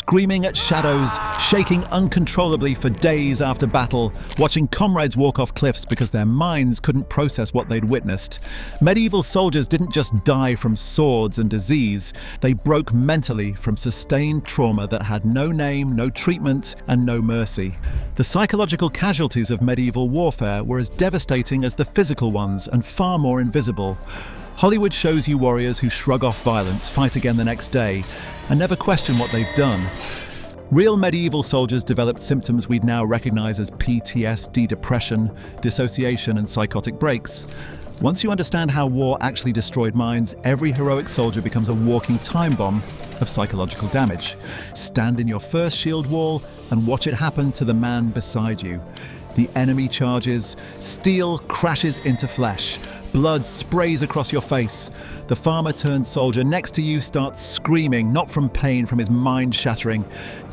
screaming at shadows, shaking uncontrollably for days after battle, watching comrades walk off cliffs because their minds couldn't process what they'd witnessed. Medieval soldiers didn't just die from swords and disease, they broke mentally from sustained trauma that had no name, no treatment, and no mercy. The psychological casualties of medieval warfare were as devastating as the physical ones and far more invisible. Hollywood shows you warriors who shrug off violence, fight again the next day, and never question what they've done. Real medieval soldiers developed symptoms we'd now recognize as PTSD, depression, dissociation, and psychotic breaks. Once you understand how war actually destroyed minds, every heroic soldier becomes a walking time bomb of psychological damage. Stand in your first shield wall and watch it happen to the man beside you. The enemy charges, steel crashes into flesh, blood sprays across your face. The farmer-turned-soldier next to you starts screaming, not from pain, from his mind shattering.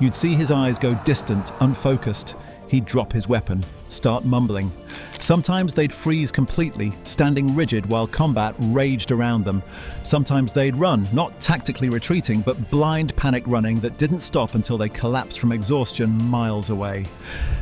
You'd see his eyes go distant, unfocused. He'd drop his weapon, start mumbling. Sometimes they'd freeze completely, standing rigid while combat raged around them. Sometimes they'd run, not tactically retreating, but blind panic running that didn't stop until they collapsed from exhaustion miles away.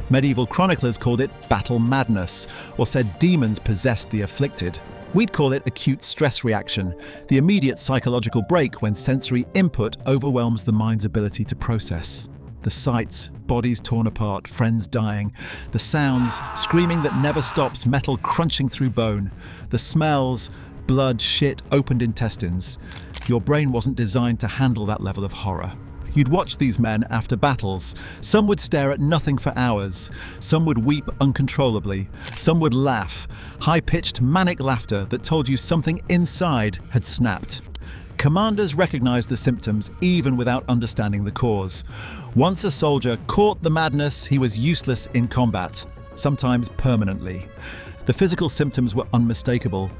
Medieval chroniclers called it battle madness, or said demons possessed the afflicted. We'd call it acute stress reaction, the immediate psychological break when sensory input overwhelms the mind's ability to process. The sights, bodies torn apart, friends dying. The sounds, screaming that never stops, metal crunching through bone. The smells, blood, shit, opened intestines. Your brain wasn't designed to handle that level of horror. You'd watch these men after battles. Some would stare at nothing for hours. Some would weep uncontrollably. Some would laugh, high-pitched, manic laughter that told you something inside had snapped. Commanders recognized the symptoms even without understanding the cause. Once a soldier caught the madness, he was useless in combat, sometimes permanently. The physical symptoms were unmistakable.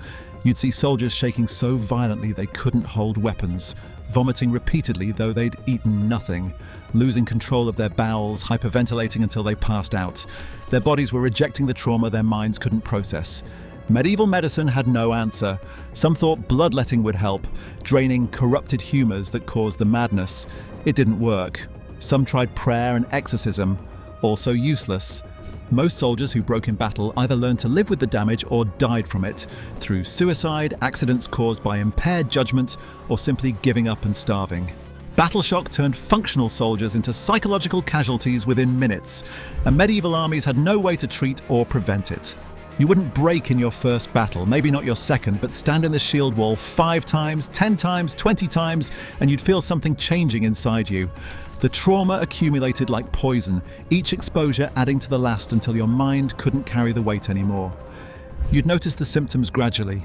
You'd see soldiers shaking so violently they couldn't hold weapons, vomiting repeatedly though they'd eaten nothing, losing control of their bowels, hyperventilating until they passed out. Their bodies were rejecting the trauma their minds couldn't process. Medieval medicine had no answer. Some thought bloodletting would help, draining corrupted humors that caused the madness. It didn't work. Some tried prayer and exorcism, also useless. Most soldiers who broke in battle either learned to live with the damage or died from it, through suicide, accidents caused by impaired judgment, or simply giving up and starving. Battle shock turned functional soldiers into psychological casualties within minutes, and medieval armies had no way to treat or prevent it. You wouldn't break in your first battle, maybe not your second, but stand in the shield wall 5 times, 10 times, 20 times, and you'd feel something changing inside you. The trauma accumulated like poison, each exposure adding to the last until your mind couldn't carry the weight anymore. You'd notice the symptoms gradually.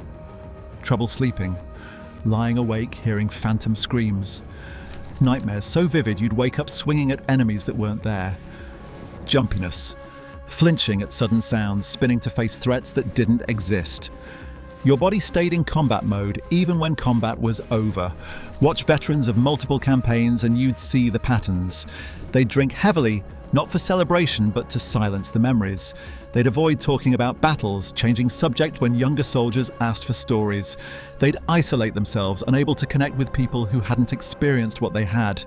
Trouble sleeping, lying awake, hearing phantom screams. Nightmares so vivid you'd wake up swinging at enemies that weren't there. Jumpiness. Flinching at sudden sounds, spinning to face threats that didn't exist. Your body stayed in combat mode even when combat was over. Watch veterans of multiple campaigns and you'd see the patterns. They'd drink heavily, not for celebration but to silence the memories. They'd avoid talking about battles, changing subject when younger soldiers asked for stories. They'd isolate themselves, unable to connect with people who hadn't experienced what they had.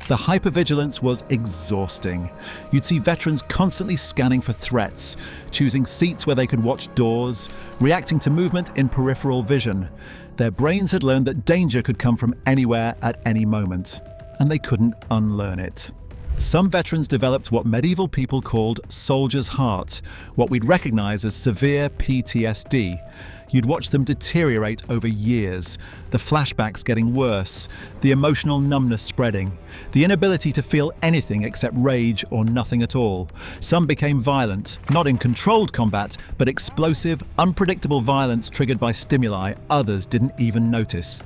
The hypervigilance was exhausting. You'd see veterans constantly scanning for threats, choosing seats where they could watch doors, reacting to movement in peripheral vision. Their brains had learned that danger could come from anywhere at any moment, and they couldn't unlearn it. Some veterans developed what medieval people called soldier's heart, what we'd recognize as severe PTSD. You'd watch them deteriorate over years, the flashbacks getting worse, the emotional numbness spreading, the inability to feel anything except rage or nothing at all. Some became violent, not in controlled combat, but explosive, unpredictable violence triggered by stimuli others didn't even notice.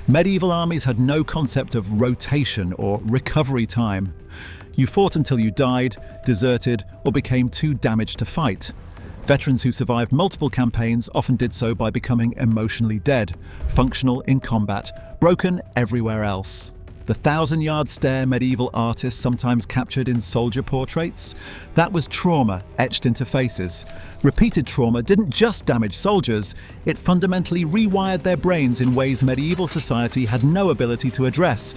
Medieval armies had no concept of rotation or recovery time. You fought until you died, deserted, or became too damaged to fight. Veterans who survived multiple campaigns often did so by becoming emotionally dead, functional in combat, broken everywhere else. The thousand-yard stare medieval artists sometimes captured in soldier portraits? That was trauma etched into faces. Repeated trauma didn't just damage soldiers, it fundamentally rewired their brains in ways medieval society had no ability to address.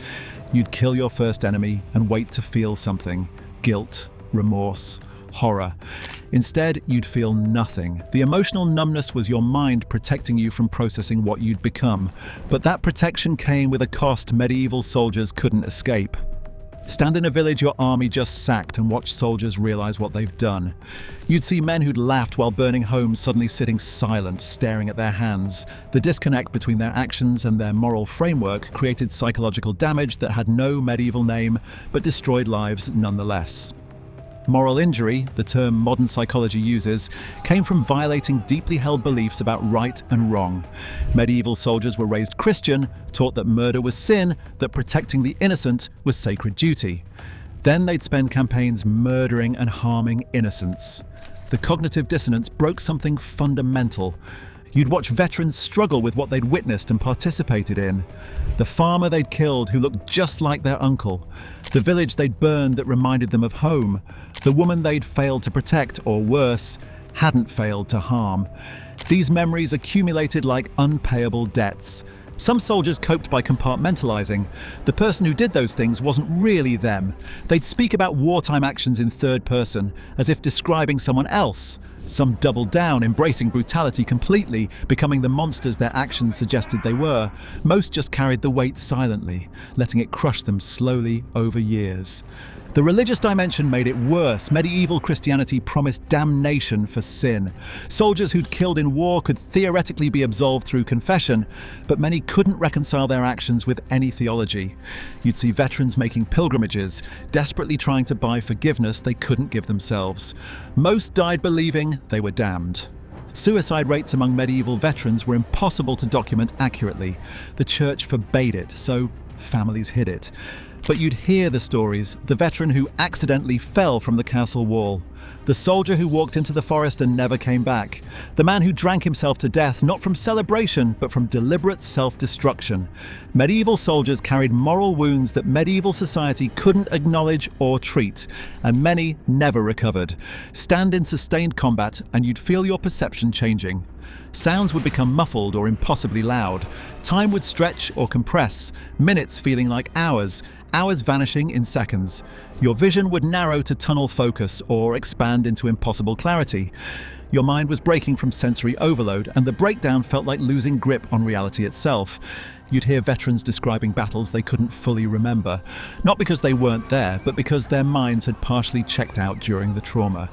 You'd kill your first enemy and wait to feel something. Guilt, remorse, horror. Instead, you'd feel nothing. The emotional numbness was your mind protecting you from processing what you'd become. But that protection came with a cost medieval soldiers couldn't escape. Stand in a village your army just sacked and watch soldiers realize what they've done. You'd see men who'd laughed while burning homes suddenly sitting silent, staring at their hands. The disconnect between their actions and their moral framework created psychological damage that had no medieval name, but destroyed lives nonetheless. Moral injury, the term modern psychology uses, came from violating deeply held beliefs about right and wrong. Medieval soldiers were raised Christian, taught that murder was sin, that protecting the innocent was sacred duty. Then they'd spend campaigns murdering and harming innocents. The cognitive dissonance broke something fundamental. You'd watch veterans struggle with what they'd witnessed and participated in. The farmer they'd killed who looked just like their uncle. The village they'd burned that reminded them of home. The woman they'd failed to protect, or worse, hadn't failed to harm. These memories accumulated like unpayable debts. Some soldiers coped by compartmentalizing. The person who did those things wasn't really them. They'd speak about wartime actions in third person, as if describing someone else. Some doubled down, embracing brutality completely, becoming the monsters their actions suggested they were. Most just carried the weight silently, letting it crush them slowly over years. The religious dimension made it worse. Medieval Christianity promised damnation for sin. Soldiers who'd killed in war could theoretically be absolved through confession, but many couldn't reconcile their actions with any theology. You'd see veterans making pilgrimages, desperately trying to buy forgiveness they couldn't give themselves. Most died believing they were damned. Suicide rates among medieval veterans were impossible to document accurately. The church forbade it, so families hid it. But you'd hear the stories: the veteran who accidentally fell from the castle wall, the soldier who walked into the forest and never came back, the man who drank himself to death not from celebration but from deliberate self-destruction. Medieval soldiers carried moral wounds that medieval society couldn't acknowledge or treat, and many never recovered. Stand in sustained combat and you'd feel your perception changing. Sounds would become muffled or impossibly loud. Time would stretch or compress, minutes feeling like hours, hours vanishing in seconds. Your vision would narrow to tunnel focus or expand into impossible clarity. Your mind was breaking from sensory overload, and the breakdown felt like losing grip on reality itself. You'd hear veterans describing battles they couldn't fully remember, not because they weren't there, but because their minds had partially checked out during the trauma.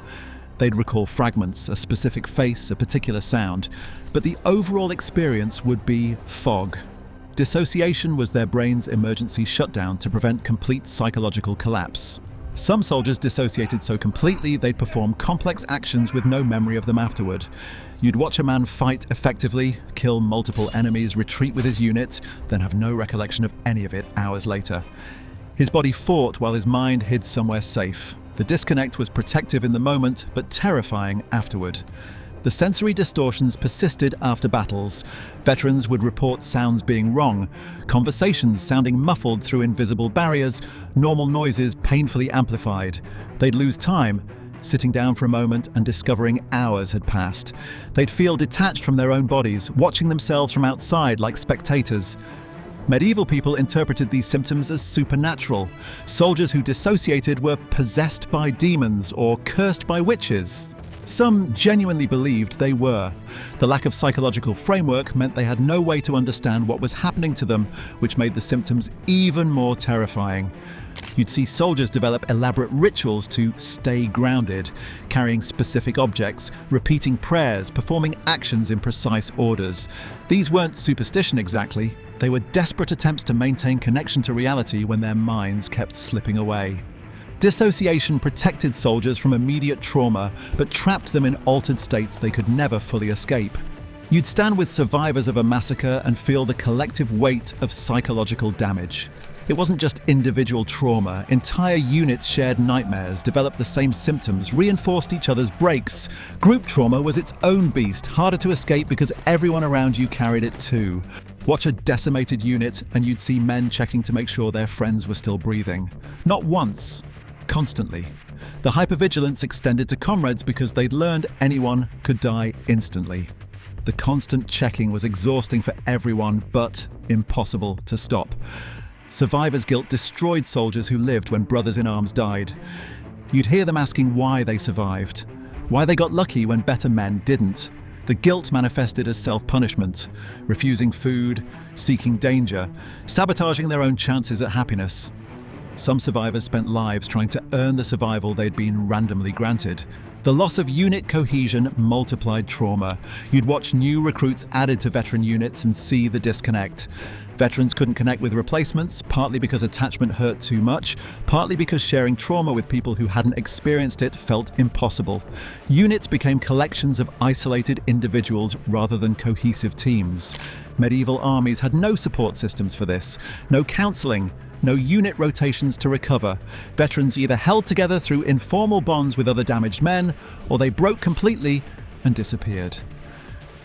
They'd recall fragments, a specific face, a particular sound, but the overall experience would be fog. Dissociation was their brain's emergency shutdown to prevent complete psychological collapse. Some soldiers dissociated so completely they'd perform complex actions with no memory of them afterward. You'd watch a man fight effectively, kill multiple enemies, retreat with his unit, then have no recollection of any of it hours later. His body fought while his mind hid somewhere safe. The disconnect was protective in the moment, but terrifying afterward. The sensory distortions persisted after battles. Veterans would report sounds being wrong, conversations sounding muffled through invisible barriers, normal noises painfully amplified. They'd lose time, sitting down for a moment and discovering hours had passed. They'd feel detached from their own bodies, watching themselves from outside like spectators. Medieval people interpreted these symptoms as supernatural. Soldiers who dissociated were possessed by demons or cursed by witches. Some genuinely believed they were. The lack of psychological framework meant they had no way to understand what was happening to them, which made the symptoms even more terrifying. You'd see soldiers develop elaborate rituals to stay grounded, carrying specific objects, repeating prayers, performing actions in precise orders. These weren't superstition exactly. They were desperate attempts to maintain connection to reality when their minds kept slipping away. Dissociation protected soldiers from immediate trauma, but trapped them in altered states they could never fully escape. You'd stand with survivors of a massacre and feel the collective weight of psychological damage. It wasn't just individual trauma. Entire units shared nightmares, developed the same symptoms, reinforced each other's breaks. Group trauma was its own beast, harder to escape because everyone around you carried it too. Watch a decimated unit and you'd see men checking to make sure their friends were still breathing. Not once, constantly. The hypervigilance extended to comrades because they'd learned anyone could die instantly. The constant checking was exhausting for everyone, but impossible to stop. Survivor's guilt destroyed soldiers who lived when brothers in arms died. You'd hear them asking why they survived, why they got lucky when better men didn't. The guilt manifested as self-punishment, refusing food, seeking danger, sabotaging their own chances at happiness. Some survivors spent lives trying to earn the survival they'd been randomly granted. The loss of unit cohesion multiplied trauma. You'd watch new recruits added to veteran units and see the disconnect. Veterans couldn't connect with replacements, partly because attachment hurt too much, partly because sharing trauma with people who hadn't experienced it felt impossible. Units became collections of isolated individuals rather than cohesive teams. Medieval armies had no support systems for this, no counseling, no unit rotations to recover. Veterans either held together through informal bonds with other damaged men, or they broke completely and disappeared.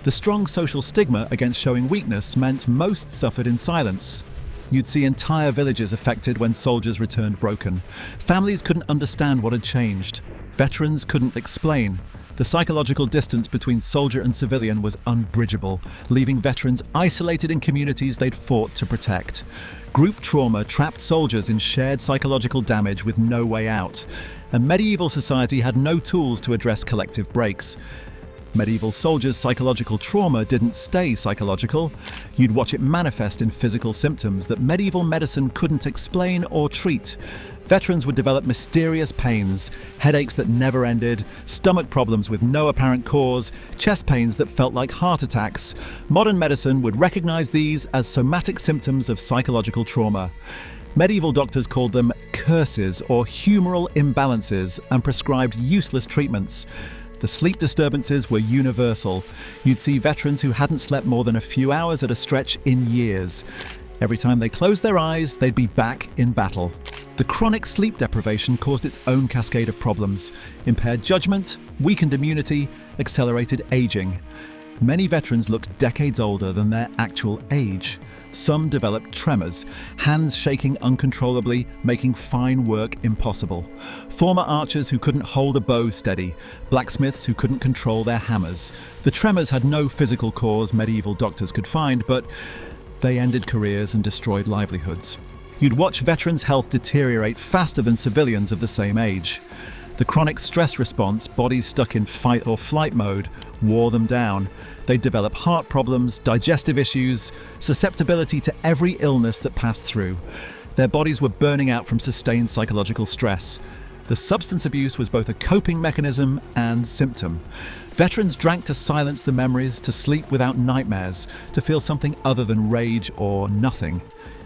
The strong social stigma against showing weakness meant most suffered in silence. You'd see entire villages affected when soldiers returned broken. Families couldn't understand what had changed. Veterans couldn't explain. The psychological distance between soldier and civilian was unbridgeable, leaving veterans isolated in communities they'd fought to protect. Group trauma trapped soldiers in shared psychological damage with no way out, and medieval society had no tools to address collective breaks. Medieval soldiers' psychological trauma didn't stay psychological. You'd watch it manifest in physical symptoms that medieval medicine couldn't explain or treat. Veterans would develop mysterious pains, headaches that never ended, stomach problems with no apparent cause, chest pains that felt like heart attacks. Modern medicine would recognize these as somatic symptoms of psychological trauma. Medieval doctors called them curses or humoral imbalances and prescribed useless treatments. The sleep disturbances were universal. You'd see veterans who hadn't slept more than a few hours at a stretch in years. Every time they closed their eyes, they'd be back in battle. The chronic sleep deprivation caused its own cascade of problems: impaired judgment, weakened immunity, accelerated aging. Many veterans looked decades older than their actual age. Some developed tremors, hands shaking uncontrollably, making fine work impossible. Former archers who couldn't hold a bow steady, blacksmiths who couldn't control their hammers. The tremors had no physical cause medieval doctors could find, but they ended careers and destroyed livelihoods. You'd watch veterans' health deteriorate faster than civilians of the same age. The chronic stress response, bodies stuck in fight or flight mode, wore them down. They'd develop heart problems, digestive issues, susceptibility to every illness that passed through. Their bodies were burning out from sustained psychological stress. The substance abuse was both a coping mechanism and symptom. Veterans drank to silence the memories, to sleep without nightmares, to feel something other than rage or nothing.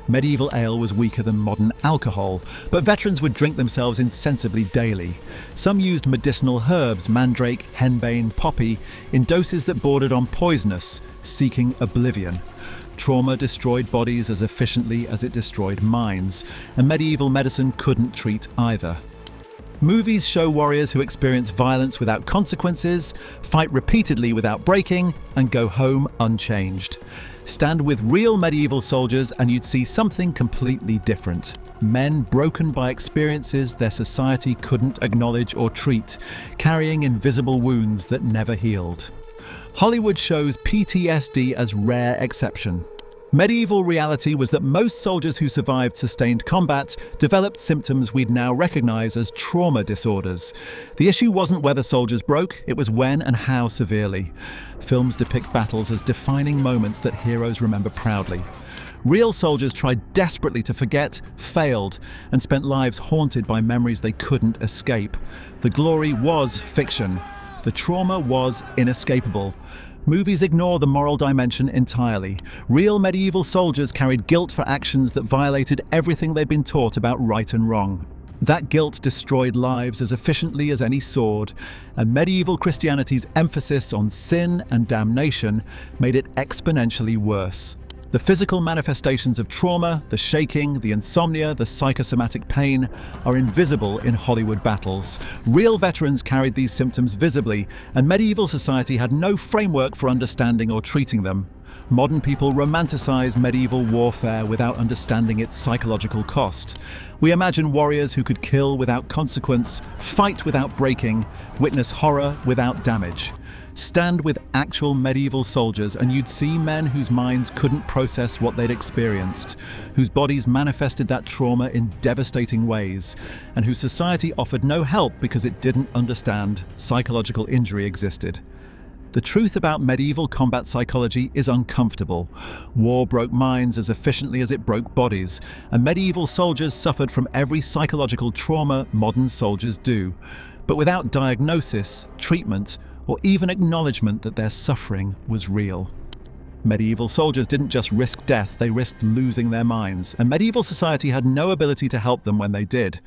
Medieval ale was weaker than modern alcohol, but veterans would drink themselves insensibly daily. Some used medicinal herbs, mandrake, henbane, poppy, in doses that bordered on poisonous, seeking oblivion. Trauma destroyed bodies as efficiently as it destroyed minds, and medieval medicine couldn't treat either. Movies show warriors who experience violence without consequences, fight repeatedly without breaking, and go home unchanged. Stand with real medieval soldiers and you'd see something completely different. Men broken by experiences their society couldn't acknowledge or treat, carrying invisible wounds that never healed. Hollywood shows PTSD as rare exception. Medieval reality was that most soldiers who survived sustained combat developed symptoms we'd now recognize as trauma disorders. The issue wasn't whether soldiers broke, it was when and how severely. Films depict battles as defining moments that heroes remember proudly. Real soldiers tried desperately to forget, failed, and spent lives haunted by memories they couldn't escape. The glory was fiction. The trauma was inescapable. Movies ignore the moral dimension entirely. Real medieval soldiers carried guilt for actions that violated everything they'd been taught about right and wrong. That guilt destroyed lives as efficiently as any sword, and medieval Christianity's emphasis on sin and damnation made it exponentially worse. The physical manifestations of trauma, the shaking, the insomnia, the psychosomatic pain, are invisible in Hollywood battles. Real veterans carried these symptoms visibly, and medieval society had no framework for understanding or treating them. Modern people romanticize medieval warfare without understanding its psychological cost. We imagine warriors who could kill without consequence, fight without breaking, witness horror without damage. Stand with actual medieval soldiers and you'd see men whose minds couldn't process what they'd experienced, whose bodies manifested that trauma in devastating ways, and whose society offered no help because it didn't understand psychological injury existed. The truth about medieval combat psychology is uncomfortable. War broke minds as efficiently as it broke bodies, and medieval soldiers suffered from every psychological trauma modern soldiers do. But without diagnosis, treatment, or even acknowledgement that their suffering was real. Medieval soldiers didn't just risk death, they risked losing their minds, and medieval society had no ability to help them when they did.